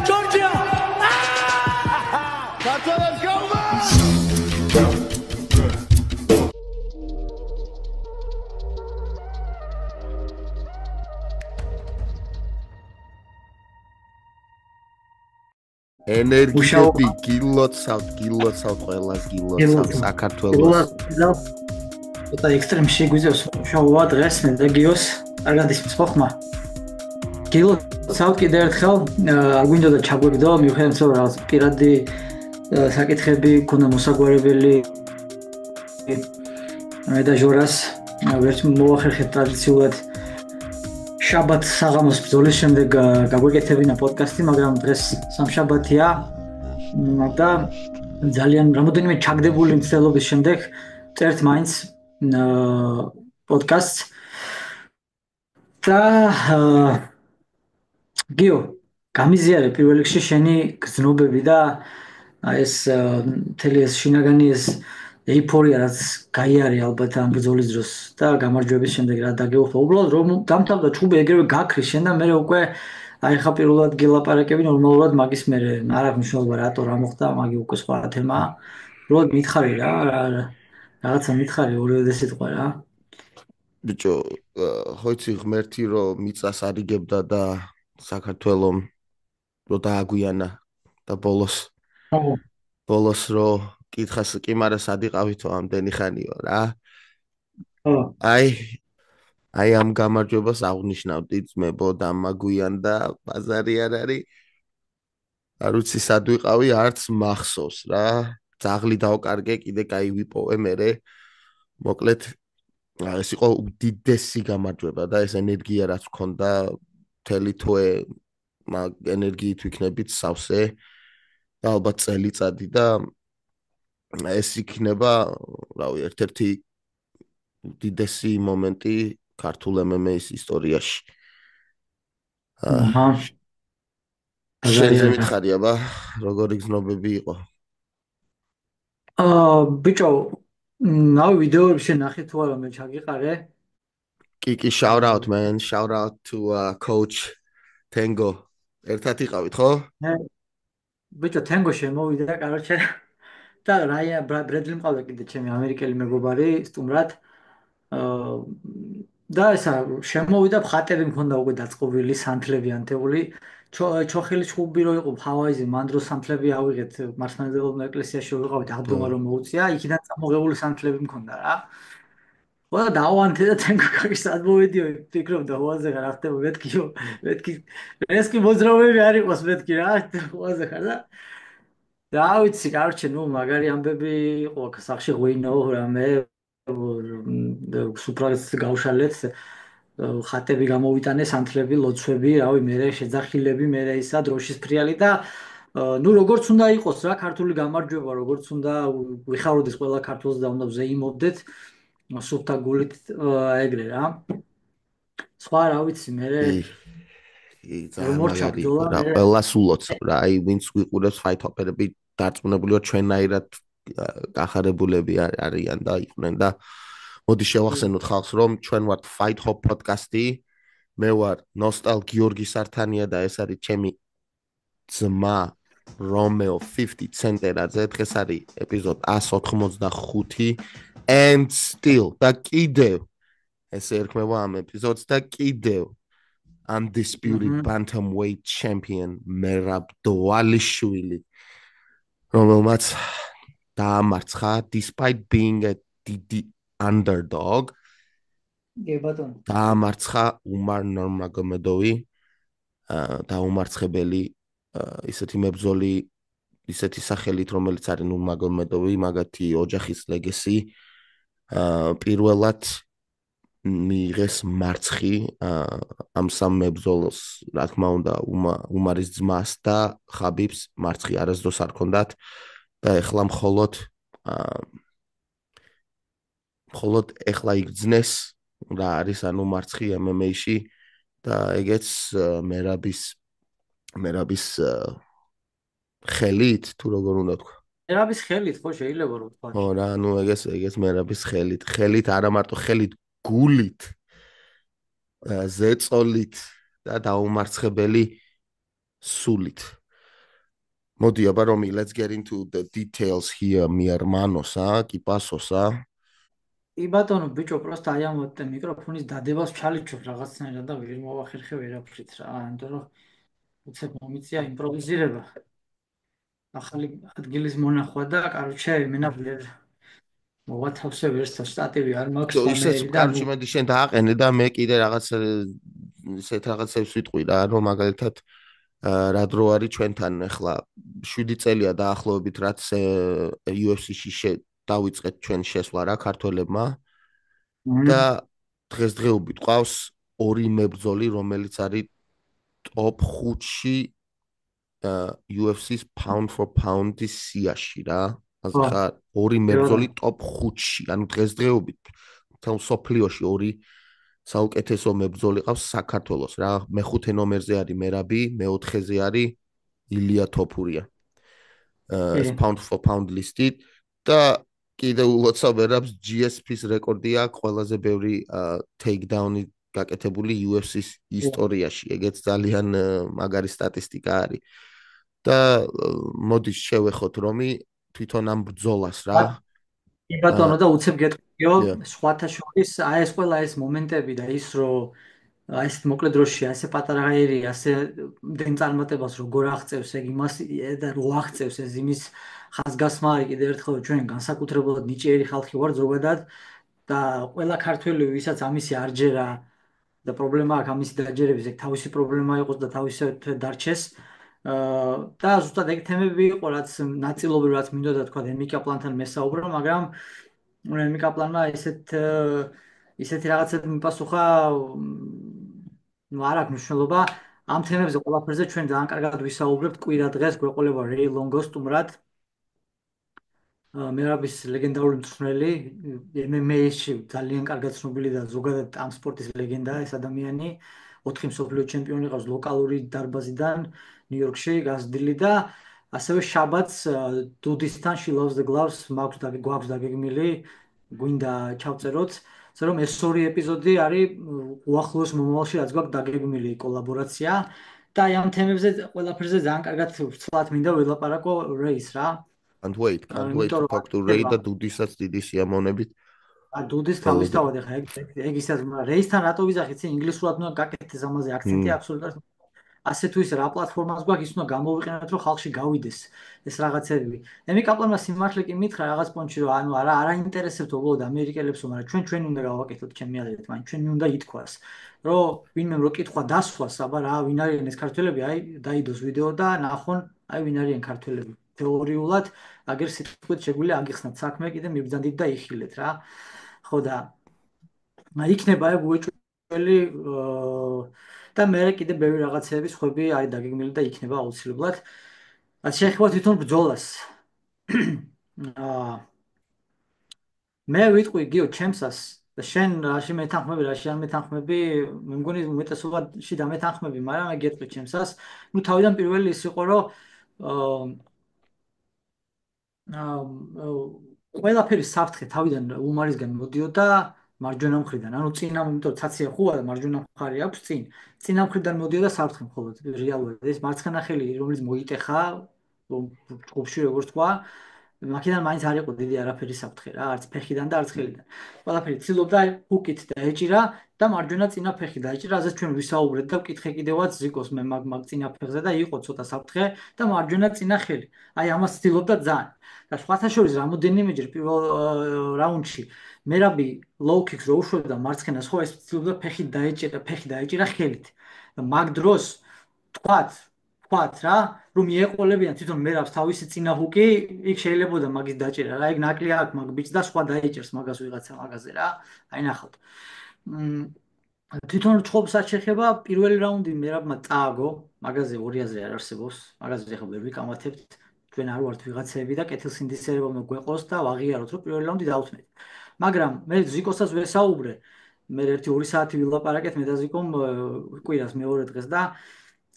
Georgia, Georgia! Let's go, man! ენერგიები გილოცავთ ყველას გილოცავთ საქართველოს. ცოტა ექსტრემში გვიძევს შოუა დღეს მე და გიოს კარგად ისმის ხო ხმა. გილოცავთ კიდევ ერთხელ არ გვინდოდა ჩაგვიგდო მიუხედავად რომ რაღაც პირადი საკითხები ქონა მოსაგვარებელი მე და ჟორას ვერც მოახერხეთ ტრადიციულად შაბათ საღამოს ბრძოლის შემდეგ გაგვეკეთებინა პოდკასტი, მაგრამ დღეს სამშაბათია და ძალიან რამოდენიმე ჩაგდებული მცდელობის შემდეგ წერთ მაინც პოდკასტს და გიო, გამიზიარე პირველ რიგში შენი გზნობები და ეს მთელი ეს შინაგანი ეს ეიფორია რაც გაიარე ალბათ ამ ბრძოლის დროს და გამარჯვების შემდეგ რა დაგეუფლა უბრალოდ რომ დამთავრდა ჩუბი ეგრევე გაქრის შენ და მე უკვე აი ხა პირველად გილაპარაკები ნორმალურად მაგის მე არ აქვს მნიშვნელობა რატო რა მოხდა მაგი უკვე სხვა თემაა უბრალოდ მითხარი რა რაღაცა მითხარი ორივე სიტყვა რა ბიჭო ხო იცი ღმერთი რომ მიწას არიგებდა და საქართველოს რო დააგვიანა და ბოლოს რო კითხას კი მაგრამ სადიყავითო ამდენი ხანიო რა აი ამ გამარჯვებას აღნიშნავდი ძმებო დამაგვიანდა ბაზარი არ არის არ ვიცი სად ვიყავი არც მახსოვს რა ძაღლი დავკარგე კიდე კაი ვიპოვე მე მოკლედ ეს იყო უდიდესი გამარჯვება და ეს ენერგია რაც მქონდა მთელი თვე მაგ ენერგიით ვიქნებით სავსე და ალბათ წელიწადი და ეს იქნება რავი ერთ-ერთი უდიდესი მომენტი ქართულ MMA-ის ისტორიაში. შენზე მითხარია ბა როგორი გზნობები იყო? ბიჭო ნაუ ვიდეოებში ნახე თუ არა მე ჩაგიყარე? კი shout out man shout out to coach Tango ერთად იყავით ხო? ბიჭო Tango შემოვიდა კაროჩე და რაია ბრედლი მყავდა კიდე ჩემი ამერიკელი მეგობარი სტუმრად და ესა შემოვიდა ხატები მქონდა უკვე დაწყობილი სანთლები ანთებული ჩოხელი ჩხუბი რო იყო ჰავაიზე მანდრო სანთლები ავიღეთ მართლმადიდებლურ ეკლესიაში ვიყავით აღდგომა რომ მოუწია იქიდან წამოღებული სანთლები მქონდა რა ხო და დავანთე და Tango კაკი სად მოვედიო ფიქრობდა ჰოაზე რა ხდება მეთქი ეს კი მოძრაობები არ იყოს მეთქი რა ჰოაზე ხარ და ვიცი კარჩე ნუ მაგარი ამბები იყო სახში ღვინო რამე სუპრას გავშალეთ ხატები გამოვიტანეს ანთლები ლოცვები რავი მე შეძახილები მე ისა დროშის ფრიალი და ნუ როგორც უნდა იყოს რა ქართული გამარჯვება როგორც უნდა ვიხაროდეს ყველა ქართულს და უნდა ვზეიმობდეთ სუფთა გულით ეგრე რა სხვა რა ვიცი მე ყველას ულოცავ რა აი ვინც ვიყურებს fight opera-ები დარწმუნებულიო ჩვენაირად გახარებულები არიან და იყვნენ და მოდი შევახსენოთ ხალხს რომ ჩვენ ვართ Fight Hop პოდკასტი მე ვარ ნოსტალ გიორგი სართანია და ეს არის ჩემი ძმა რომეო 50 ცენტერაძე დღეს არის ეპიზოდ 185 and still და კიდევ ესე ერქმევა ამ ეპიზოდს და კიდევ undisputed bantamweight champion მერაბ დოვალიშვილი რომელმაც დაამარცხა despite being a underdog დაამარცხა უმარ ნურმაგომედოვი დაუმარცხებელი ისეთი მებრძოლი ისეთი სახელით რომელიც არის ნურმაგომედოვი მაგათი ოჯახის ლეგესი პირველად მიიღეს მარცხი ამ სამ მებრძოლს რა თქმა უნდა უმარის ძმას და ხაბიბს მარცხი არასდროს არ ჰქონდათ და ეხლა მხოლოდ ეხლა იგრძნეს რა არის ანუ მარცხი MMA-ში და ეგეც მერაბის ხელით თუ როგორ უნდა თქვა მერაბის ხელით ხო შეიძლება რომ თქვა ხო რა ანუ ეგეც მერაბის ხელით არა მარტო ხელით გულით ზეწოლით და დაუმარცხებელი სულით მოდი აბა რომი, let's get into the details here, mi hermanos, კი პასოს, კი ბატონო, ბიჭო, პროსტა აი ამოდე მიკროფონის დადებას ჩალიჩობ რაღაცნაირად და ვერ მოვახერხე ვერაფრით რა, იმიტომ რომ უცებ მომიწია იმპროვიზირება. ახალი ადგილის მონახვა და კაროჩე, მენა ვერ მოვათავსე ვერსთა შტატივი არ მაქვს და მე ისეს და კარჩი მედი შენ დააყენე და მე კიდე რაღაც ისეთ რაღაცებს ვიტყვი რა, რომ მაგალითად რა დრო არის ჩვენთან ახლა 7 წელია დაახლოებით რაც UFC-ში დავიწყეთ ჩვენ შესვლა რა ქართველებმა და დღესდღეობით ყავს ორი მებრძოლი რომელიც არის top 5-ში UFC-ს pound for pound-ის სიაში რა. ასე ხო, ხა ორი რა. მებრძოლი top 5-ში, ანუ დღესდღეობით თელ სოფლიოში ორი საუკეთესო მებრძოლი ყავს საქართველოს რა. მეხუთე ნომერზე არის მერაბი, მეოთხეზე არის ილია თოფურია. ეს კი. pound for pound ლისტით და კიდევ ულოცავ მერაბს GSP-ს რეკორდი აქვს ყველაზე ბევრი takedown-ი გაკეთებული UFC-ს ისტორიაში. ეგეც ძალიან მაგარი სტატისტიკა არის. და მოდის შევეხოთ რომი თვითონ ამ ბრძოლას რა. კი ბატონო და უცებ გეტყვიო, Yeah. სხვათა შორის აი ეს ყველა ეს მომენტები და ის რომ აი ეს მოკლე დროში ასე პატარა აირი ასე დენ წარმატებას როგორ აღწევს ეგ იმას და რო აღწევს ეს იმის ხაზგასმა არის კიდევ ერთხელ ჩვენ განსაკუთრებულად ნიჭიერი ხალხი ვარ ზოგადად და ყველა ქართველი ვისაც ამისი არ ჯერა და პრობლემა აქვს ამისი დაჯერების ეგ თავისი პრობლემა იყოს და თავისად დარჩეს და ზუსტად ეგ თემები იყო რაც ნაწილობრივ რაც მინდოდა თქვა ემიკა პლანთან მესაუბრო მაგრამ ემიკა პლანმა ისეთი რაღაცები მიპასუხა ნუ არ აქვს მნიშვნელობა ამ თემებზე ყველაფერზე ჩვენ ძალიან კარგად ვისაუბრებთ კვირა დღეს გვეყოლება რეი ლონგო სტუმრად მერაბის ლეგენდარული მწვრთნელი MMA-ში ძალიან კარგად ცნობილი და ზოგადად ამ სპორტის ლეგენდა ეს ადამიანი 4 მსოფლიო ჩემპიონი ყავს ლოკალური დარბაზიდან ნიუ-იორკში გაზრდილი და ასევე შაბათს დუდისთან She Loves the Gloves გვაქვს დაგეგმილი გვინდა ჩავწეროთ ასე რომ ეს ორი ეპიზოდი არის უახლოეს მომავალში რაც გვაქვს დაგეგმილი კოლაბორაცია და აი ამ თემებზე ყველაფერზე ძალიან კარგად ვცლად მინდა ველაპარაკო რეის რა Can't wait იმიტომ to რომ talk to Ray და დუდისაც დიდი სიამოვნებით დუდის ველოდებ. თავისთავად ახლა ეგ ისაც რეისთან რატო ვიზახით ცი ინგლისურად უნდა გაკეთდეს ამაზე აქცენტი აბსოლუტურად ასე თუ ისე რა პლატფორმას გვაქვს ის უნდა გამოვიყენოთ რომ ხალხში გავიდეს ეს რაღაცები ემი კაპლანმა სიმართლე კი მითხრა რაღაც პონჩი რომ ანუ არა ინტერესებთ უბრალოდ ამერიკელებსო მაგრამ ჩვენ უნდა გავაკეთოთ ჩემი აზრით მაინც ჩვენი უნდა ითქვას რომ ვინმე რო კითხვა დასვას აბა რა ვინ არიან ეს ქართველები აი დაიდოს ვიდეო და ნახონ აი ვინ არიან ქართველები თეორიულად აგერ სიტყვით შეგვიძლია აგიხსნათ საქმე კიდე მიბრძანდით და იხილეთ რა ხო და იქნება ეგ უეჭველი და მე კიდე ბევრი რაღაცეების ხვები არის დაგეგმილი და იქნება აუცილებლად. რაც შეეხება თვითონ ბრძოლას. აა მე ვიტყვი გიო ჩემსას და შენ რაში მეთანხმები, რაში არ მეთანხმები, მე მგონი უმეტესობაში დამეთანხმები, მაგრამ მე გეტყვი ჩემსას. ნუ თავიდან პირველი ის იყო, რომ ყველაფერი საფრთხე თავიდან უმარისგან მოდიოდა მარჯვენა მხრიდან. ანუ წინა, იმიტომ რომ ცაცია ხუა და მარჯვენა მხარე აქვს წინ. წინა მხრიდან მოდიოდა საფრთხე მხოლოდ რეალურად. ეს მარცხენა ხელი, რომელიც მოიტეხა ჯგუფში როგორც თქვა, მაქედან მაინც არ იყო დიდი არაფერი საფრთხე რა, არც ფეხიდან და არც ხელიდან. ყველაფერი ცდილობდა ჰუკით დაეჭირა და მარჯვენა წინა ფეხი დაეჭირა, ასეც ჩვენ ვისაუბრეთ და ვკითხე კიდევაც ზიკოს მე მაგ წინა ფეხზე და იყო ცოტა საფრთხე და მარჯვენა წინა ხელი. აი ამას ცდილობდა ძალიან. და სხვათა შორის რამოდენიმეჯერ პირველ რაუნდში მერაბი ლოუ კიქს რო უშვებდა მარცხენას ხო ეს ცდილობდა ფეხი დაეჭირა ხელით. და მაგ დროს თქვათ რა რომ მიეყოლებიან თვითონ მერაბს თავისი წინა ჰუკი იქ შეიძლებოდა მაგის დაჭერა რა ეგ ნაკლია აქვს მაგ ბიჭს და სხვა დაეჭერს მაგას ვიღაცა მაგაზე რა აი ნახავთ თვითონ ჩხუბსაც შეხება პირველი რაუნდი მერაბმა წააგო მაგაზე ორი აზრი არ არსებობს მაგაზე ხა ვერ ვიკამათებთ ჩვენ არ ვართ ვიღაცები და კეთილსინდისერება უნდა გვეყოს და ვაღიაროთ რომ პირველი რაუნდი დაუთმეთ მაგრამ მე ზიკოსაც ვესაუბრე მე 1-2 საათი ვილაპარაკეთ მე და ზიკომ კვირას მეორე დღეს და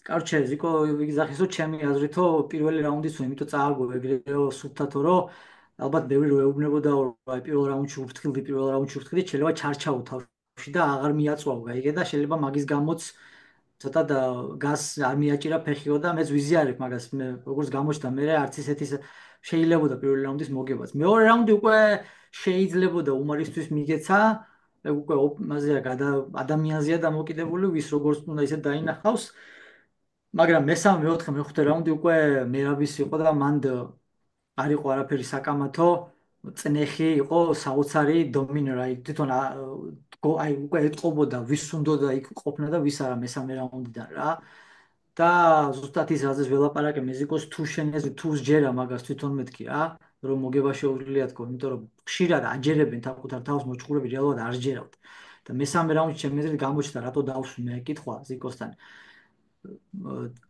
კარჩე ზიკო ვიგზახისო ჩემი აზრითო პირველი რაუნდიც თუ იმიტომ წააგო ეგრეო სუფთათო რომ ალბათ ბევრი რო ეუბნებოდა აი პირველ რაუნდში ვფრთხილდი შეიძლება ჩარჩაო თავში და აღარ მიაწვავ გაიგე და შეიძლება მაგის გამოც ცოტა და გას არ მიაჭირა ფეხიო და მეც ვიზიარებ მაგას მე როგორც გამოჩნდა მე არც ისეთი შეიძლებოდა პირველი რაუნდის მოგებაც. მეორე რაუნდი უკვე შეიძლებოდა უმარისთვის მიგეცა, უკვე მაზეა ადამიანზეა დამოკიდებული, ვის როგორც უნდა ისე დაინახავს. მაგრამ მესამე, მეოთხე, მეხუთე რაუნდი უკვე მერაბის იყო და მან არ იყო არაფერი საკამათო, წნეხი იყო საოცარი დომინერა, თვითონ აი უკვე ეტყობოდა ვის უნდოდა იქ ყოფნა და ვის არა მესამე რაუნდიდან რა. და ზუსტად ის რაზეც ველაპარაკე მეზიკოს თუ შენეზე თუ სჯერა მაგას თვითონ მეთქი რა, რომ მოგება შეუძლია თქო, იმიტომ რომ ხშირად აჯერებენ თავკუთარ თავს მოჭყურები რეალურად არ სჯერავთ. და მესამე რაუნდში ჩემი აზრით გამოჩნდა რატო დავსვი მე კითხვა ზიკოსთან.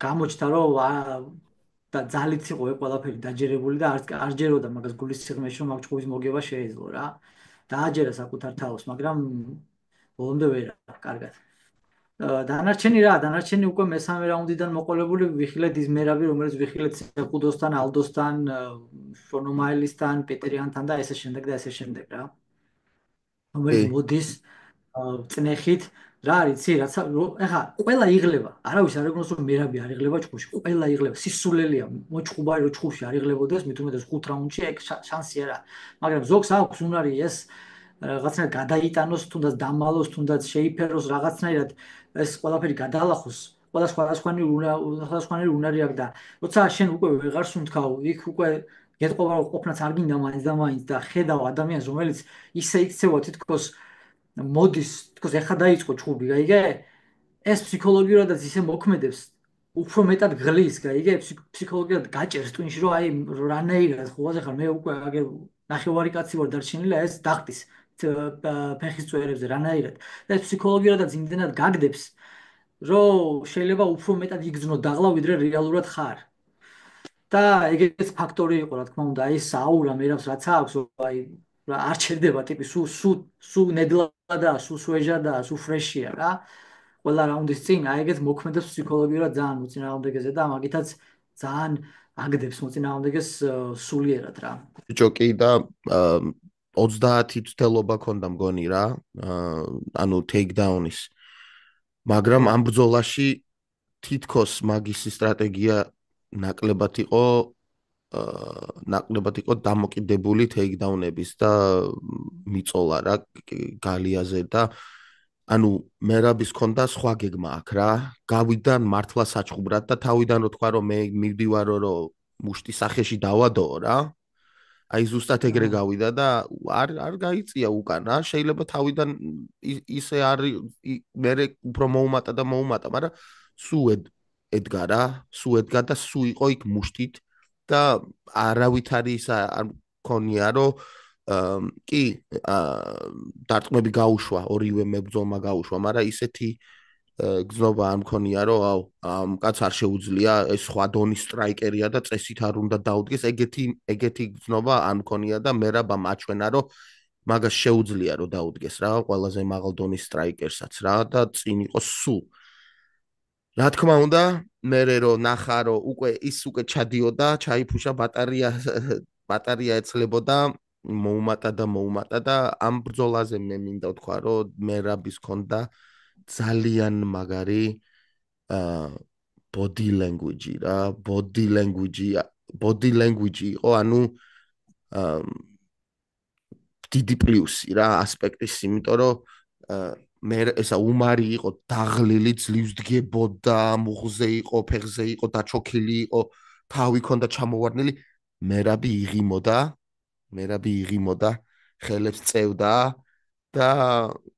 გამოჩნდა რომ და ძალით იყო ეს ყველაფერი დაჯერებული და არ ჯეროდა მაგას გულის სიღრმეში რომ მაგ ჭკუის მოგება შეეძლო რა. დააჯერა საკუთარ თავს, მაგრამ ბოლომდე ვერა, კარგად. დანარჩენი უკვე მესამე რაუნდიდან მოყოლებული ვიხილეთ იზმერაბი, რომელიც ვიხილეთ სეხუდოსთან, ალდოსთან, შონომაილისთან, პეტერიანთან და ესე შემდეგ და ესე შემდეგ რა. რომელიც კი. მოდის წნეხით რა არის იცი რაც ეხა ყველა იღლება არავის არ ეგონოს რომ მერაბი არ იღლება ჭხუში ყველა იღლება სისულელია მოჭხუბარი რომ ჭხუში არ იღლებოდეს მით უმეტეს 5 რაუნდში ეგ შანსი არა მაგრამ ზოგს აქვს უნარი ეს რაღაცნაირად გადაიტანოს თუნდაც დამალოს თუნდაც შეიფეროს რაღაცნაირად ეს ყველაფერი გადაალახოს ყველა სხვადასხვანაირი უნარი აქვს და როცა შენ უკვე ვეღარ სუნთქავ იქ უკვე გეტყობა რომ ყოფნაც არ გინდა მაინც და მაინც და ხედავ ადამიანს რომელიც ისე იქცევა თითქოს მოდის, თქოს ეხა დაიწყო ჭუბი, გაიგე? ეს ფსიქოლოგიურადაც ისე მოქმედებს, უფრო მეტად გლის, გაიგე? ფსიქოლოგიურად გაჭერს twin-ში, რომ აი რანაირად ხوازე ხარ, მე უკვე აგერ ნახევარი კაცი ვარ დარჩენილი, ეს დახტის ფეხის წვერებზე რანაირად. და ეს ფსიქოლოგიურადაც იმდენად გაგდებს, რომ შეიძლება უფრო მეტად იგრძნო დაღლა, ვიდრე რეალურად ხარ. და ეგეც ფაქტორი იყო, რა თქმა უნდა, აი ეს აურა მერავს რაც აქვს, აი არ ჩერდება ტიპი, სუ ნედლადაა, სუ სუეჟადაა, სუ ფრეშია რა. ყველა რაუნდის წინ აი ეგეც მოქმედებს ფსიქოლოგიურად ძალიან მოწინააღმდეგეზე და მაგითაც ძალიან აგდებს მოწინააღმდეგეს სულიერად რა. ბიჭო კი და 30 ცდელობა ქონდა მგონი რა. ანუ ტეიქდაუნის. მაგრამ ამ ბრძოლაში თითქოს მაგისი სტრატეგია ნაკლებად იყო დამოკიდებული ტეიქდაუნების და მიწოლა რა გალიაზე და ანუ მერაბის ქონდა სხვა გეგმა აქ რა. გავიდა მართლა საჩხუბრად და თავიდან რო თქვა რომ მე მივდივარო რომ მუშტი სახეში დავადოო რა. აი ზუსტად ეგრე გავიდა და არ გაიწია უკან რა. შეიძლება თავიდან ისე არის მე უფრო მოუმატა, მაგრამ სულ ედგა რა. სულ ედგა და სულ იყო იქ მუშტით და არავითარი ის არ მქონია რომ კი დარტყმები გაუშვა, ორივე მებრძოლმა გაუშვა, მაგრამ ისეთი გზნობა არ მქონია, რომ აუ, ამ კაც არ შეუძლია, ეს სხვა დონის სტრაიკერია და წესით არ უნდა დაუდგეს, ეგეთი გზნობა არ მქონია და მერაბამ აჩვენა, რომ მაგას შეუძლია რომ დაუდგეს რა, ყველაზე მაღალ დონის სტრაიკერსაც რა და წინ იყო სულ. რა თქმა უნდა, მე რომ ნახა რომ უკვე ჩადიოდა, ჩაიფუშა ბატარია ეცლებოდა მოუმატა და ამ ბრძოლაზე მე მინდა ვთქვა რომ მერაბის ქონდა ძალიან მაგარი body language რა body language იყო ანუ დიდი პლუსი რა ასპექტის იმიტომ რომ მე ესა უმარი იყო დაღლილი ძლივს დგებოდა მუხზე იყო ფეხზე იყო დაჩოქილი იყო თავი ქონდა ჩამოვარდნილი მერაბი იღიმოდა ხელებს წევდა და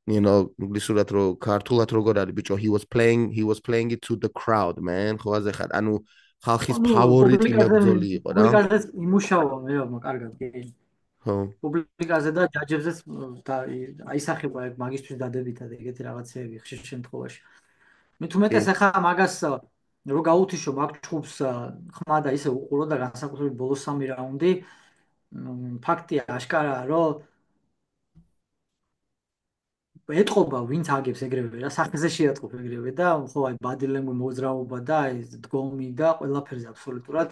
ინგლისურად რო ქართულად როგორ არის ბიჭო he was playing it to the crowd man ხო ასე ხარ ანუ ხალხის ფავორიტი მებრძოლი იყო რა პუბლიკაზეც იმუშავა მე კარგად კი ხო პუბლიკაზე და ჯაჯებზეც და აისახება ეგ მაგისტრის დადებითად ეგეთი რაღაცეები ხშირ შემთხვევაში მით უმეტეს ახლა მაგას რო გაუთიშო მაგ ჭუბს ხმა და ისე უყურო და განსაკუთრებით ბოლოს 3 რაუნდი ფაქტია აშკარაა რომ ეტყობა ვინც აგებს ეგრევე რა სახეზე შეატყობ ეგრევე და ხო აი body language მოძრაობა და აი დგომი და ყველაფერზე აბსოლუტურად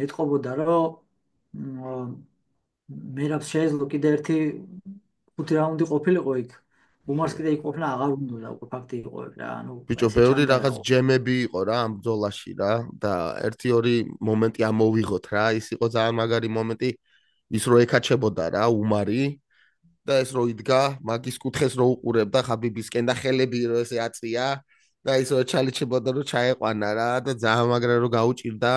ეტყობოდა რომ მერაბს შეეძლო კიდე ერთი 5 რაუნდი ყოფილიყო იქ უმარს კიდე იყოფნა აღარ უნდა უკვე ფაქტი იყო ეგ რა, ანუ ბიჭო, ესე ბევრი რაღაც ჩამდარა. ჯემები იყო რა ამ ბრძოლაში რა და ერთი-ორი მომენტი ამოვიღოთ რა. ის იყო ძალიან მაგარი მომენტი, ის რო ეკაჩებოდა რა უმარი და ეს რო იდგა, მაგის კუთხეს რო უყურებდა ხაბიბისკენ და ხელები რო ესე აწია და ის რო ჩალიჩებოდა რო ჩაეყვანა რა და ძალიან მაგრა რო გაუჭირდა.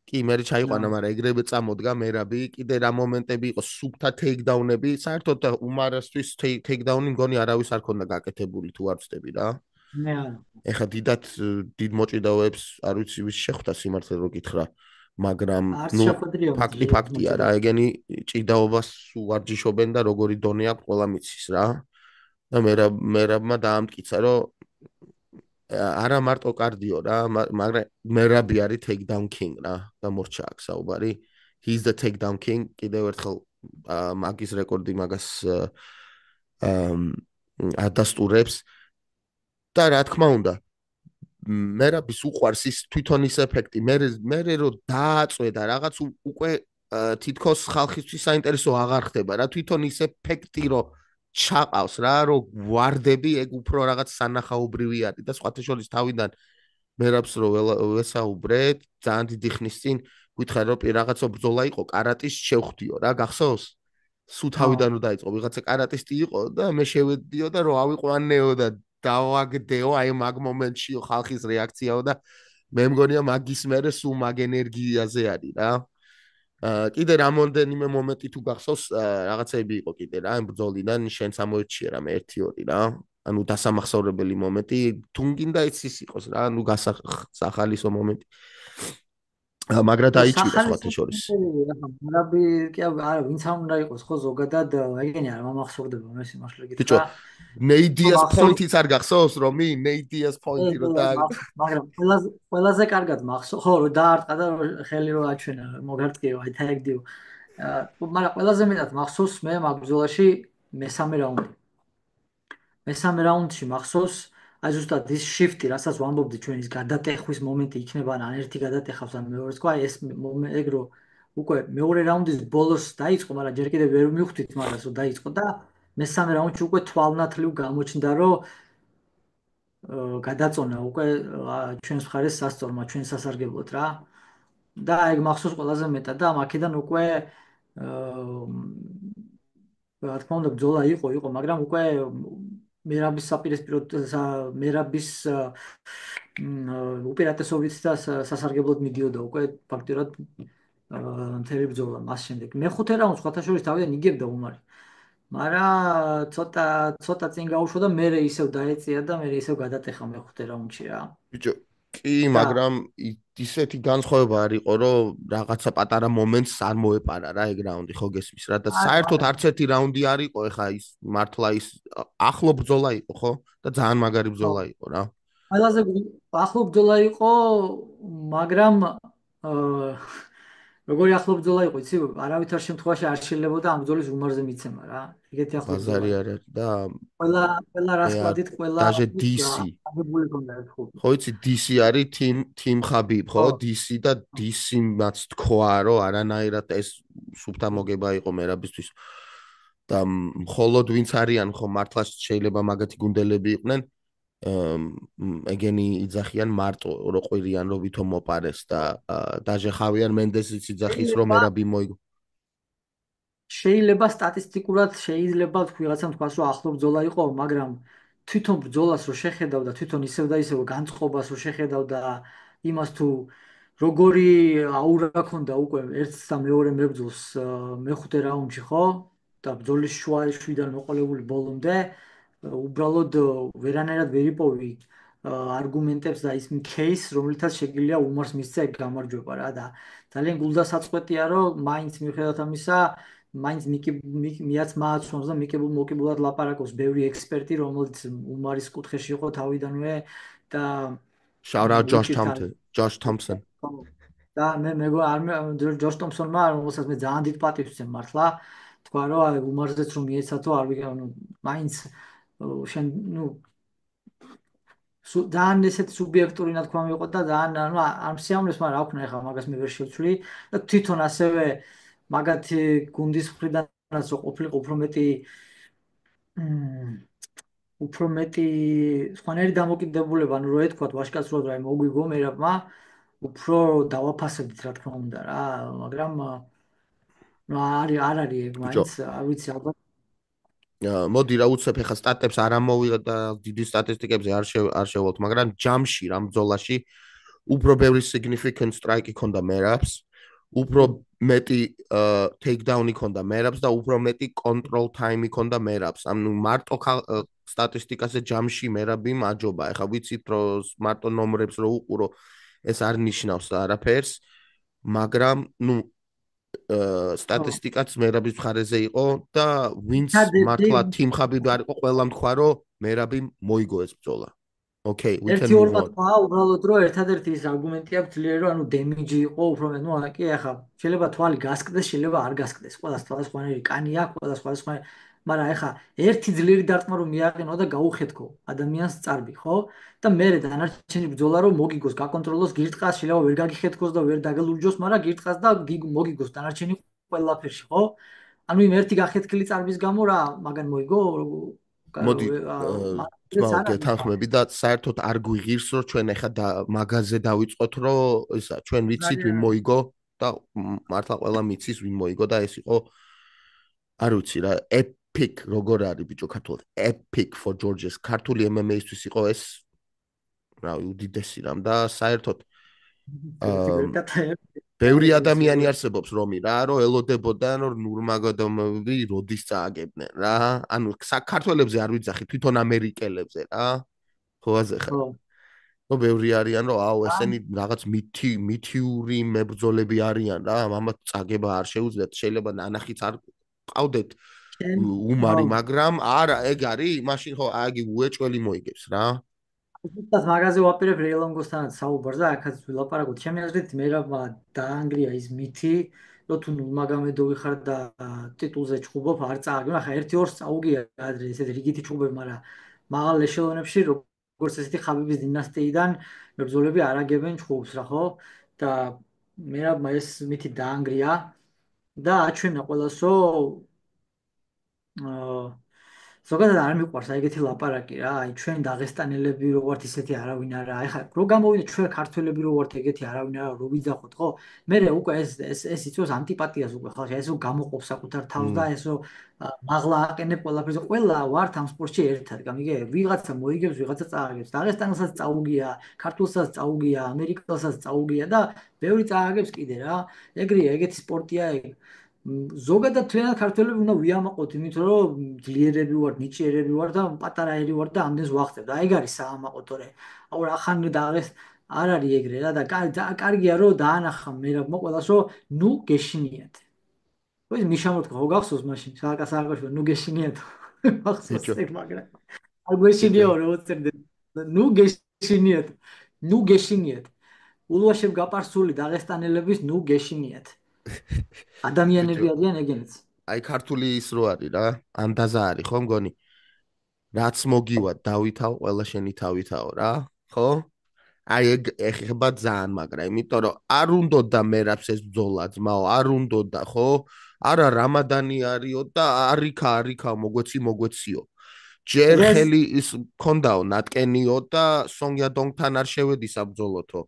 კი, მე ჩაიყვანა, მაგრამ ეგრევე წამოდგა მერაბი. კიდე რა მომენტები იყო, სუფთა ტეიქდაუნები, საერთოდ უმარასთვის ტეიქდაუნი მგონი არავის არ ქონდა გაკეთებული თუ არ ვწდები რა. მე არა. ეხა დიდ მოჭიდავეებს არ ვიცი ვის შეხვდა სიმართლე რო გითხრა, მაგრამ არც ნუ შეხვედრია ფაქტი ძლიერ ფაქტია რა, მოჭიდავ. ეგენი ჭიდაობას უარჯიშობენ და როგორი დონე აქვს ყველა მიცის რა. და მერაბმა დაამტკიცა რომ არა მარტო კარდიო რა, მაგრამ მერაბი არის takedown king რა, გამორჩა აქ საუბარი. He's the takedown king. კიდევ ერთხელ მაგის რეკორდი მაგას ადასტურებს და რა თქმა უნდა მერაბის უყვარს ის თვითონ ის ეფექტი. მე რო დააწვედა რაღაც უკვე თითქოს ხალხისთვის საინტერესო აღარ ხდება რა, თვითონ ის ეფექტი რო ჩაყავს რა, რო ვარდები ეგ უფრო რაღაც სანახაობრივი არის და სხვათა შორის თავიდან მერაბს რო ვესაუბრეთ ძალიან დიდი ხნის წინ გითხარ რომ რაღაცა ბრძოლა იყო კარატის შევხვდიო რა, გახსოვს? სულ თავიდან რო დაიწყო ვიღაცა კარატისტი იყო და მე შევედიო და რო ავიყვანეო და დავაგდეო აი მაგ მომენტში ხალხის რეაქციაო და მე მგონია მაგის მერე სულ მაგ ენერგიაზე არის რა. კიდე რამოდენიმე მომენტი თუ გახსოვს რაღაცები იყო კიდე რა იმ ბრძოლიდან შენც ამოერჩია რა მე 1-2 რა. ანუ დასამახსოვრებელი მომენტი თუ გინდა ის იყოს რა, ანუ გასახალისო მომენტი. მაგრა დაიჭირა სხვათა შორის. მერაბი კი არა, ვინც არ უნდა იყოს ხო ზოგადად, ეგენი არ მომახსოვდება მე სიმართლე ბიჭო, გითხრა. ნეიდიას მახსოვს პოინტიც არ გახსოვს რომი? ნეიდიას პოინტი რო და მაგრამ ყველაზე კარგად მახსოვს ხო რომ დაარტყა და ხელი რო აჩვენა მოგარტყიო აი თაიგდიო. მაგრამ ყველაზე მეტად მახსოვს მე მაგ ბრძოლაში მესამე რაუნდი. მესამე რაუნდში მახსოვს აი ზუსტად ის შიფტი, რასაც ვამბობდი ჩვენ ის გადატეხვის მომენტი იქნება ან ერთი გადატეხავს ან მეორე თქვა ეს ეგრო უკვე მეორე რაუნდის ბოლოს დაიწყო, მაგრამ ჯერ კიდევ ვერ მივხვდით მაგას რომ დაიწყო და მესამე რაუნდში უკვე თვალნათლივ გამოჩნდა რომ გადაწონა უკვე ჩვენს მხარეს სასწორმა, ჩვენ სასარგებლოდ რა. და ეგ მახსოვს ყველაზე მეტად და აქედან უკვე რა თქმა უნდა ბრძოლა იყო, მაგრამ უკვე მერაბის საპირისპირო მერაბის უპირატესობით და სასარგებლოდ მიდიოდა უკვე ფაქტურად მთელი ბრძოლა მას შემდეგ. მეხუთე რაუნდს სხვათა შორის თავიდან იგებდა უმარი. მაგრამ ცოტა წინ გაუშვა და მე ისევ დაეწია და მე ისევ გადატეხა მეხუთე რაუნდში რა. ბიჭო, კი, და მაგრამ ისეთი განსხვავება არ იყო, რომ რაღაცა პატარა მომენტს არ მოეპარა რა ეგ რაუნდი, ხო გესმის რა და საერთოდ არც ერთი რაუნდი არ იყო, ეხა ის მართლა ის ახლო ბრძოლა იყო, ხო? და ძალიან მაგარი ბრძოლა იყო რა. ყველაზე ახლო ბრძოლა იყო, მაგრამ აა როგორი ახლო ბრძოლა იყო, იცი, არავითარ შემთხვევაში არ შეიძლებოდა ამ ბრძოლის უმარზე მიცემა რა. ეგეთი ახლო ბრძოლა ბაზარი იყო. არ არის და ყველა მე რასკლადით, ყველა დაჟე DC აგებული ქონდა ეს ხუბი. ხო იცი DC არის team ხაბიბ ხო ხო, DC და DC-მაც თქვა რომ არანაირად ეს სუფთა მოგება იყო მერაბისთვის და მხოლოდ ვინც არიან ხო მართლა შეიძლება მაგათი გუნდელები იყვნენ ეგენი იძახიან მარტო რო ყვირიან რომ ვითომ მოპარეს და დაჟე ხავიან მენდესიც იძახის რომ შეიძლება მერაბი მოიგო შეიძლება სტატისტიკურად შეიძლება ვიღაცამ თქვას რომ ახლო ბრძოლა იყო, მაგრამ თვითონ ბრძოლას რო შეხედავ და თვითონ ისევ და ისევ განწყობას რო შეხედავ და იმას თუ როგორი აურა ქონდა უკვე ერთს და მეორე მებრძოლს მეხუთე რაუნდში ხო და ბრძოლის შუიდან მოყოლებული ბოლომდე უბრალოდ ვერანაირად ვერ იპოვი არგუმენტებს და ის кейს რომლითაც შეგვიძლია უმარს მისცა ეგ გამარჯვება რა და ძალიან გულდასაწყვეტია რომ მაინც მიუხედავად ამისა მაინც მიაც მააცნობს და მოკებულად ლაპარაკობს ბევრი ექსპერტი, რომელიც უმარის კუთხეში იყო თავიდანვე და shout out უჭირთან Josh Thompson და მე ჯოშ თომსონმა, რომელსაც მე ძალიან დიდ პატივს ვცემ მართლა, თქვა რომ აი უმარზეც რომ მიეცათო, არ ვიგე, ანუ მაინც შენ ნუ ძალიან ესეთ სუბიექტური ნათქვამი იყო და ძალიან ანუ არ მსიამოვნებს, მაგრამ რა ვქნა ეხლა მაგას მე ვერ შევცვლი და თვითონ ასევე მაგათი გუნდის მხრიდანაც რო ყოფილიყო უფრო მეტი უფრო მეტი სხვანაირი დამოკიდებულება, რო ეთქვათ ვაჟკაცურად რა მოგვიგო მერაბმა, უფრო დავაფასებდით რა თქმა უნდა რა, მაგრამ არ არის ეგ ბიჭო, მაინც, არ ვიცი ალბათ. მოდი რა უცებ ეხა სტატებს არ ამოვიღეთ და დიდი სტატისტიკებზე არ შევალთ, მაგრამ ჯამში რამ ბრძოლაში უფრო ბევრი significant strike ქონდა მერაბს, უფრო მეტი takedown ქონდა მერაბს და უფრო მეტი control time ქონდა მერაბს. ანუ მარტო სტატისტიკაზე ჯამში მერაბი მაჯობა. ეხა ვიცით რომ მარტო ნომრებს რო უყურო ეს არ ნიშნავს არაფერს, მაგრამ ნუ სტატისტიკაც მერაბის მხარეზე იყო და ვინც ერთადერთი მართლა თიმ ხაბიბი არ იყო, ყველამ თქვა რომ მერაბი მოიგო ეს ბრძოლა. Okay, we can ერთი move ორმა on. თქვა უბრალოდ რომ ერთადერთი ის არგუმენტი აქვს ძლიერი რომ ანუ დემიჯი იყო უფრო მეტ ნუ კი ახლა შეიძლება თვალი გასკდეს შეიძლება არ გასკდეს ყველა სხვადასხვანაირი კანი აქვს ყველა სხვადასხვანაირი მაგრამ ახლა ერთი ძლიერი დარტყმა რომ მიაყენო და გაუხეთქო ადამიანს წარბი ხო და მე დანარჩენი ბრძოლა რომ მოგიგოს გაკონტროლოს გირტყას შეიძლება ვერ გაგიხეთქოს და ვერ დაგელურჯოს მაგრამ გირტყას და მოგიგოს დანარჩენი ყველაფერში ხო ანუ იმ ერთი გახეთქილი წარბის გამო რა მაგან მოიგო მოდი ეს ძმაო არ არის გეთანხმები და საერთოდ არ გვიღირს რომ ჩვენ ახლა მაღაზზე დავიწყოთ რომ ისა ჩვენ ვიცით ვინ მოიგო და მართლა ყველა მიცის ვინ მოიგო და ეს იყო არ ვიცი რა epic როგორ არის ბიჭო ქართულად epic for Georges ქართული MMA-ისთვის იყო ეს რა უდიდესი რამ და საერთოდ ბევრი ადამიანი არსებობს რომი რა რომ ელოდებოდან რომ ნურმაგოდომები როდის წააგებდნენ რა ანუ საქართველებზე არ ვიძახი თვითონ ამერიკელებზე რა ხო აზეხა ნუ ბევრი არიან რომ აუ ესენი რაღაც მითიური მებრძოლები არიან რა ამათ წაგება არ შეუძლიათ შეიძლება ნანახიც არ ყავდეთ უმარი მაგრამ არა ეგ არის მაშინ ხო აგი უეჭველი მოიგებს რა ზუსტად მაგაზე ვაპირებ რეილანგოსთანაც საუბარს და აქაც ვილაპარაკოთ. ჩემი აზრით მერაბმა დაანგრია ის მითი, რომ თუ მაგამედოვი ხარ და ტიტულზე ჩხუბობ, არ წააგებ. ახლა 1-2 წაუგია ადრე ესეთ რიგითი ჩხუბები, მაგრამ მაღალ ეშელონებში როგორც ესეთი ხაბიბის დინასტიიდან მებრძოლები არ აგებენ ჩხუბს რა ხო? და მერაბმა ეს მითი დაანგრია და აჩვენა ყველას, რომ ზოგადად არ მიყვარს აი ეგეთი ლაპარაკი რა, აი ჩვენ დაღესტანელები რო ვართ ისეთი არავინ არა. აი ხა რო გამოვიდა ჩვენ ქართველები რო ვართ ეგეთი არავინ არა, რო ვიძახოთ, ხო? მე უკვე ეს იწვევს ანტიპათიას უკვე ხალხი, ესო გამოყოფ საკუთარ თავს და ესო მაღლა აყენებ ყველაფერზე. ყველა ვართ ამ სპორტში ერთად, გამიგე? ვიღაცა მოიგებს, ვიღაცა წააგებს. დაღესტანელსაც წაუგია, ქართულსაც წაუგია, ამერიკელსაც წაუგია და ბევრი წააგებს კიდე რა. ეგრეა, ეგეთი სპორტია ეგ. ზოგადად თქვენად ქართველები უნდა ვიამაყოთ იმით რომ ძლიერები ვართ, ნიჭიერები ვართ და პატარაერი ვართ და ამდენს ვახტებ. და ეგ არის საამაყო თორე. აუ ახან დაღეს არ არის ეგრე რა და კარგია რომ დაანახა მერაბმა ყველას რომ ნუ გეშინიათ. ხო ის მიშამოთ ხო გახსოვს მაშინ სააკაშვილ ნუ გეშინიათ. მახსოვს ეგ მაგრამ არ გეშინიო რომ უწერდე ნუ გეშინიათ. ნუ გეშინიათ. ულვაშებ გაპარსული დაღესტანელების ნუ გეშინიათ. ადამიანები არიან ეგენიც. აი ქართული ის რო არის რა, ანდაზა არის ხო მგონი? რაც მოგივა დავითაო, ყველა შენი თავითაო რა, ხო? აი ეგ ეხება ძალიან მაგრა, იმიტომ რომ არ უნდოდა მერაბს ეს ბრძოლა ძმაო, არ უნდოდა, ხო? არა რამადანი არისო და არიქა მოგვეციო. ჯერ ხელი ის მქონდაო ნატკენიო და სონგიადონგთან არ შევედი საბრძოლოთო.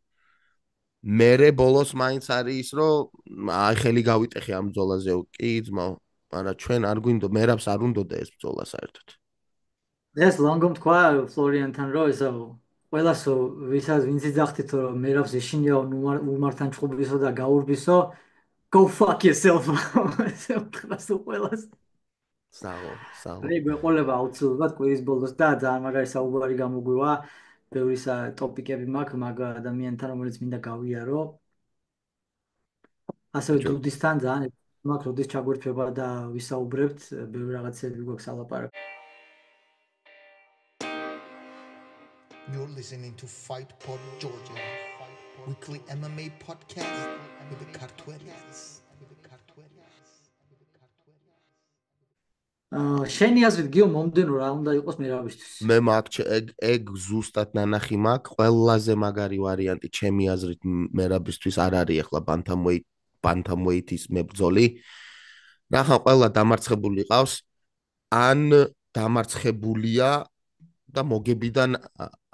მერე ბოლოს მაინც არის ის რომ აი ხელი გავიტეხე ამ ბრძოლაზეო კი ძმაო მაგრამ ჩვენ არ გვინდო მერაბს არ უნდოდა ეს ბრძოლა საერთოდ ეს ლანგომ თქვა ფლორიანთან რომ ესა ყველასო ვინც იძახთით რომ მერაბს ეშინიაო უმართან ჭუბისო და გაურბისო go fuck yourself ესე ვთქვას ყველას საღო მე გვეყოლება აუცილებლად კვირის ბოლოს და ძალიან მაგარი საუბარი გამოგვივა ბევრი ტოპიკები მაქვს მაგ ადამიანთან რომელიც მინდა გავიარო ასევე დუდისთან ძალიან მაქვს როდის ჩაგვერთვება და ვისაუბრებთ ბევრი რაღაცები გვაქვს ალაპარაკ You're listening to Fight Pod Georgia, weekly MMA podcast with the Kartwelians. შენი აზრით გიო მომდენო რა უნდა იყოს მერაბისთვის? მე მაქვს ეგ ზუსტად ნანახი მაქვს ყველაზე მაგარი ვარიანტი ჩემი აზრით მერაბისთვის არ არის ახლა bantamweight-ის მებრძოლი. რახან ყველა დამარცხებული ყავს ან დამარცხებულია და მოგებიდან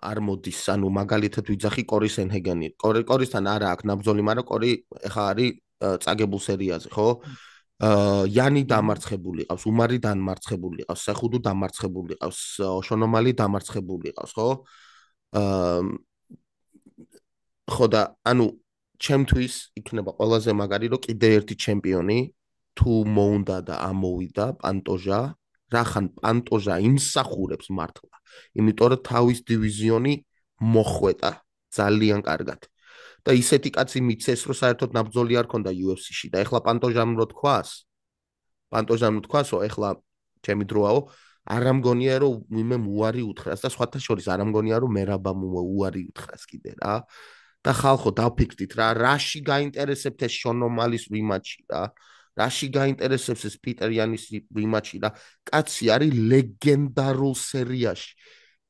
არ მოდის, ანუ მაგალითად ვიძახი კორი სენჰეგენი. კორისთან არა აქვს ნაბრძოლი, მაგრამ კორი ეხა არის წაგებულ სერიაზე, ხო? იანი დამარცხებული ყავს, უმარი დამარცხებული ყავს, სახუდუ დამარცხებული ყავს, შონომალი დამარცხებული ყავს, ხო? ხო და ანუ ჩემთვის იქნება ყველაზე მაგარი, რომ კიდე ერთი ჩემპიონი თუ მოუნდა და ამოვიდა პანტოჟა, რახან პანტოჟა იმსახურებს მართლა. იმიტომ რომ თავის დივიზიონი მოხვედა ძალიან კარგად. და ისეთი კაცი მიცეს, რომ საერთოდ ნაბრძოლი არ ქონდა UFC-ში და ეხლა პანტოჟამ რო თქვასო, ეხლა ჩემი დროაო, არ ამგონია რომ ვინმე უარი უთხრას და სხვათა შორის არ ამგონია რომ მერაბამ უარი უთხრას კიდე რა. და ხალხო დავფიქრდით რა, რაში გაინტერესებთ ეს შონომალის ვიმაჩი რა. რაში გაინტერესებს ეს პიტერ იანის ვიმაჩი რა. კაცი არის ლეგენდარულ სერიაში.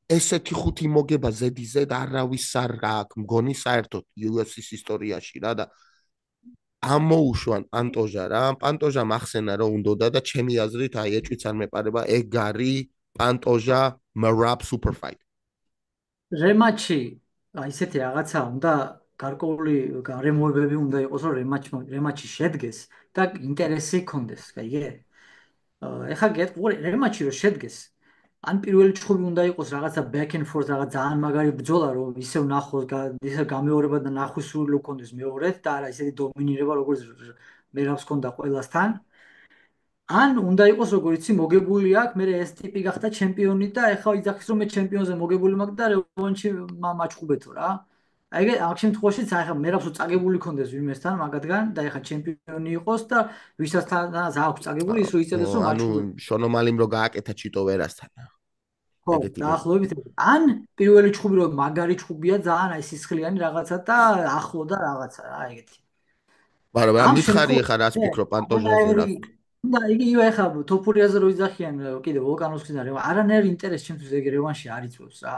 ესეთი ხუთი მოგება ზედიზედ არავის არ აქვს მგონი საერთოდ UFC-ის ისტორიაში რა და ამოუშვან პანტოჟა რა. პანტოჟამ ახსენა რომ უნდოდა და ჩემი აზრით აი ეჭვიც არ მეპარება, ეგ არის პანტოჟა Merab super fight. რემატჩი აი ესეთი რაღაცა უნდა გარკვეული გარემოებები უნდა იყოს რომ რემატჩი შედგეს და ინტერესი გქონდეს, გაიგე? ეხლა გეტყვი რემატჩი რომ შედგეს ან პირველი ჩხუბი უნდა იყოს რაღაცა back and forth რაღაც ძალიან მაგარი ბრძოლა რომ ისევ ნახოს ისე გამეორება და ნახვისურვილი გქონდეს მეორედ და არა ისეთი დომინირება როგორც მერავს ქონდა ყველასთან ან უნდა იყოს როგორ იცი მოგებული აქვს მე ეს ტიპი გახდა ჩემპიონი და ეხლა იძახის რომ მე ჩემპიონზე მოგებული მაქვს და რევანში მაჩხუბეთო რა აი ამ შემთხვევაში ეხლა მერავს წაგებული ქონდეს ვინმესთან მაგათგან და ეხლა ჩემპიონი იყოს და ვისაც აქვს წაგებული ის რო იწევდეს რომ მაჩხუბო ანუ შონომალიმ რო გააკეთა ჩიტო ვერასთან ხო დაახლოებით ან პირველი ჩხუბი რომ მაგარი ჩხუბია ძალიან აი სისხლიანი რაღაცა და ახლო და რაღაცა რა ეგეთი მაგრამ რა მითხარი ეხლა რას ფიქრობ პანტოჟაზე რა და იგივე ეხლა თოფურიაზე რო იძახიან კიდე ვოლკანოვსკის და არანაირი ინტერესი ჩემთვის ეგ რევანში არ იწვევს რა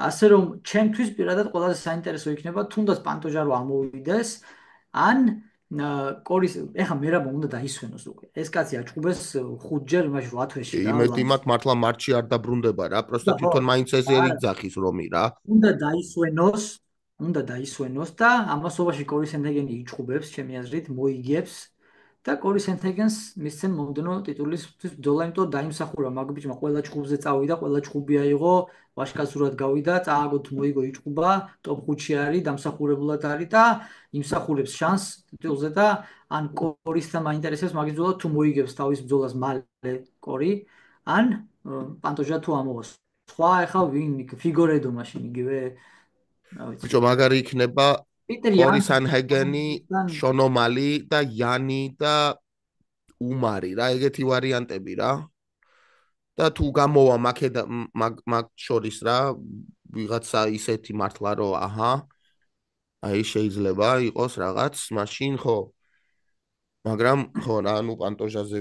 ასე რომ ჩემთვის პირადად ყველაზე საინტერესო იქნება თუნდაც პანტოჟა რო ამოვიდეს ან კორის ეხლა მერაბა უნდა დაისვენოს უკვე ეს კაცი აჭყუბეს 5 ჯერ იმაში 8 თვეში რა იმედი მაქვს მართლა მარტში არ დაბრუნდება რა პროსტა თვითონ მაინც ესე იძახის რომი რა უნდა დაისვენოს და ამასობაში კორის ენთეგენი იჭყუბებს ჩემი აზრით მოიგებს და კორის ენთეგენს მისცენ მომდენო ტიტულისთვის ბრძოლა იმიტომ დაიმსახურა მაგ ბიჭმა ყველა ჩხუბზე წავიდა ყველა ჩხუბი აიღო ვაშკაცურად გავიდა წააგო თუ მოიგო იჭყუბა ტოპ 5-ში არის დამსახურებულად არის და იმსახურებს შანს ტიტულზე და ან კორისთან მაინტერესებს მაგის ბრძოლა თუ მოიგებს თავის ბრძოლას მალე კორი ან პანტოჟა თუ ამოღოს სხვა ეხლა ვინ ფიგორედო მაშინ იგივე ბიჭო მაგარი იქნება კორი სანჰეგენი შონომალი და იანი და უმარი რა ეგეთი ვარიანტები რა და თუ გამოვა მაკედა მაგ შორის რა ვიღაცა ისეთი მართლა რომ აჰა აი შეიძლება იყოს რაღაც მაშინ ხო მაგრამ ხო რა ნუ პანტოჟაზე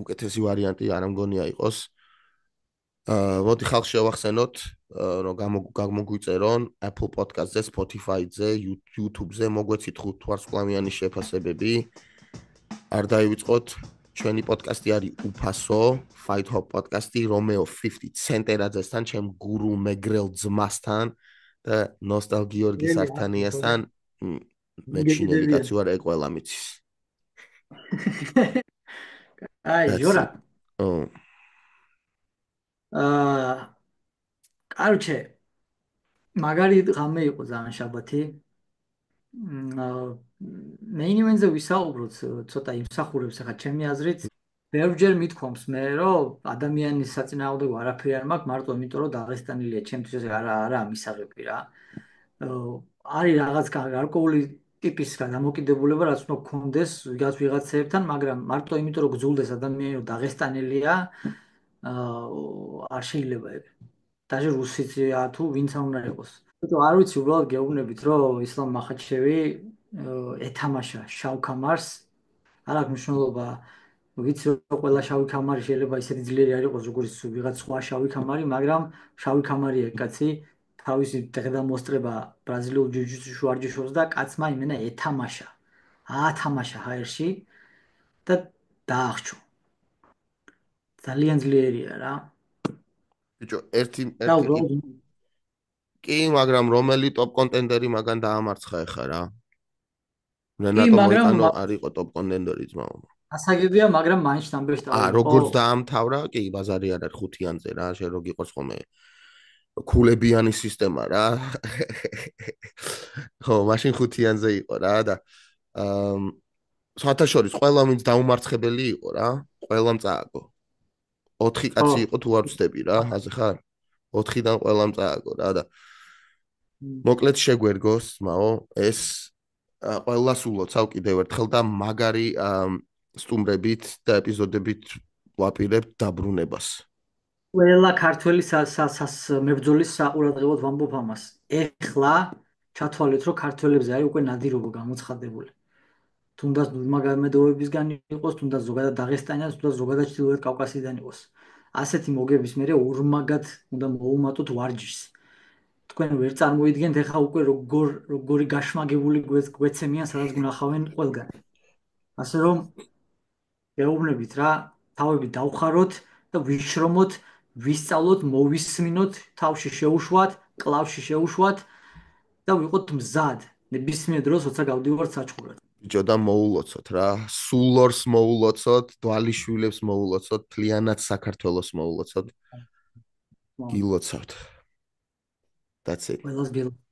უკეთესი ვარიანტი არ ამგონია იყოს მოდი ხალხს შევახსენოთ რომ გამოგვიწერონ Apple Podcast-ზე, Spotify-ზე, YouTube-ზე მოგვეცით 5 ვარსკვლავიანი შეფასებები. არ დაივიწყოთ ჩვენი პოდკასტი არის უფასო, Fight Hop პოდკასტი რომეო 50 ცენტერაძესთან, ჩემ გურუ მეგრელ ძმასთან და ნოსტალ გიორგის ართანიასთან მეჩინელი კაცი ვარ ეგ ყველა მიცის. აი, ჯორა. კაროჩე მაგარი ღამე იყო ძალიან შაბათი. მეინ ივენტზე ვისაუბროთ ცოტა იმსახურებს ახლა ჩემი აზრით ბევრჯერ მithქვამს მე რომ ადამიანის საწინააღმდეგო არაფერი არ მაქვს მარტო იმიტომ რომ დაღესტანელია ჩემთვის არა მისაღები რა. არის რაღაც გარკვეული ტიპის დამოკიდებულება რაც უნდა გქონდეს ვიღაცებთან მაგრამ მარტო იმიტომ რომ გძულდეს ადამიანი რომ დაღესტანელია არ შეიძლება ეგ. даже რუსია თუ ვინც უნდა იყოს. ბიჭო, არ ვიცი, უბრალოდ გეუბნებით, რომ ისლამ მახაჩევი ეთამაშა შავ ქამარს. არ აქვს მნიშვნელობა, ვიცი, რომ ყველა შავი ქამარი შეიძლება ისეთი ძლიერი არ იყოს, როგორც ვიღაც სხვა შავი ქამარი, მაგრამ შავი ქამარია კაცი, თავისი დღედამოსწრება ბრაზილიურ ჯიu-ჯიტსუში ვარჯიშობს და კაცმა იმენა ეთამაშა. აათამაშა ჰაერში და დაახჩო. ძალიან ძლიერია რა. ბიჭო, ერთი და ერთი უბრალოდ კი, მაგრამ რომელი ტოპ კონტენდერი მაგან დაამარცხა ეხა რა. კი, რენატო მაგრამ მოიკანო არ იყო ტოპ კონტენდერი ძმაო. ასაგებია, მაგრამ მაინც ნამბეშტაური იყო. როგორც დაამთავრა, კი, ბაზარი არ არის ხუთიანზე რა, შენ რო გიყოს ხოლმე ქულებიანი სისტემა რა. ხო, მაშინ ხუთიანზე იყო რა და საათაშორის ყველა ვინც დაუმარცხებელი იყო რა, ყველამ წააგო. 4 კაცი იყო თუ არ ვცდები რა, ასე ხარ? 4-დან ყველამ წააგო რა და მოკლედ შეგვერგოს, მაო, ეს ყველას ულოცავ კიდევ ერთხელ და მაგარი სტუმრებით და ეპიზოდებით ვაპირებთ დაბრუნებას. ყველა ქართველი მებრძოლის საყურადღებოდ ვამბობ ამას. ეხლა ჩათვალეთ, რომ ქართველებზე არის უკვე ნადირობა გამოცხადებული. თუნდაც ნურმაგომედოვებისგან იყოს, თუნდაც ზოგადად დაღესტანიდან, თუნდაც ზოგადად ჩრდილოეთ კავკასიიდან იყოს. ასეთი მოგების მერე ორმაგად უნდა მოუმატოთ ვარჯიშს. თქვენ ვერ წარმოიდგენთ ეხლა უკვე როგორი გაშმაგებული გვეცემიან, სადაც გნახავენ ყველგან. ასე რომ ეუბნებით რა, თავები დავხაროთ და ვიშრომოთ, ვისწავლოთ, მოვისმინოთ, თავში შეუშვათ, კლავში შეუშვათ და ვიყოთ მზად. ნებისმიერ დროს როცა გავდივართ საჩხურად. ბიჭო და მოულოცოთ რა, სულორს მოულოცოთ, დვალიშვილებს მოულოცოთ, თლიანად საქართველოს მოულოცოთ. გილოცავთ. That's it. ყველას გილოცავთ.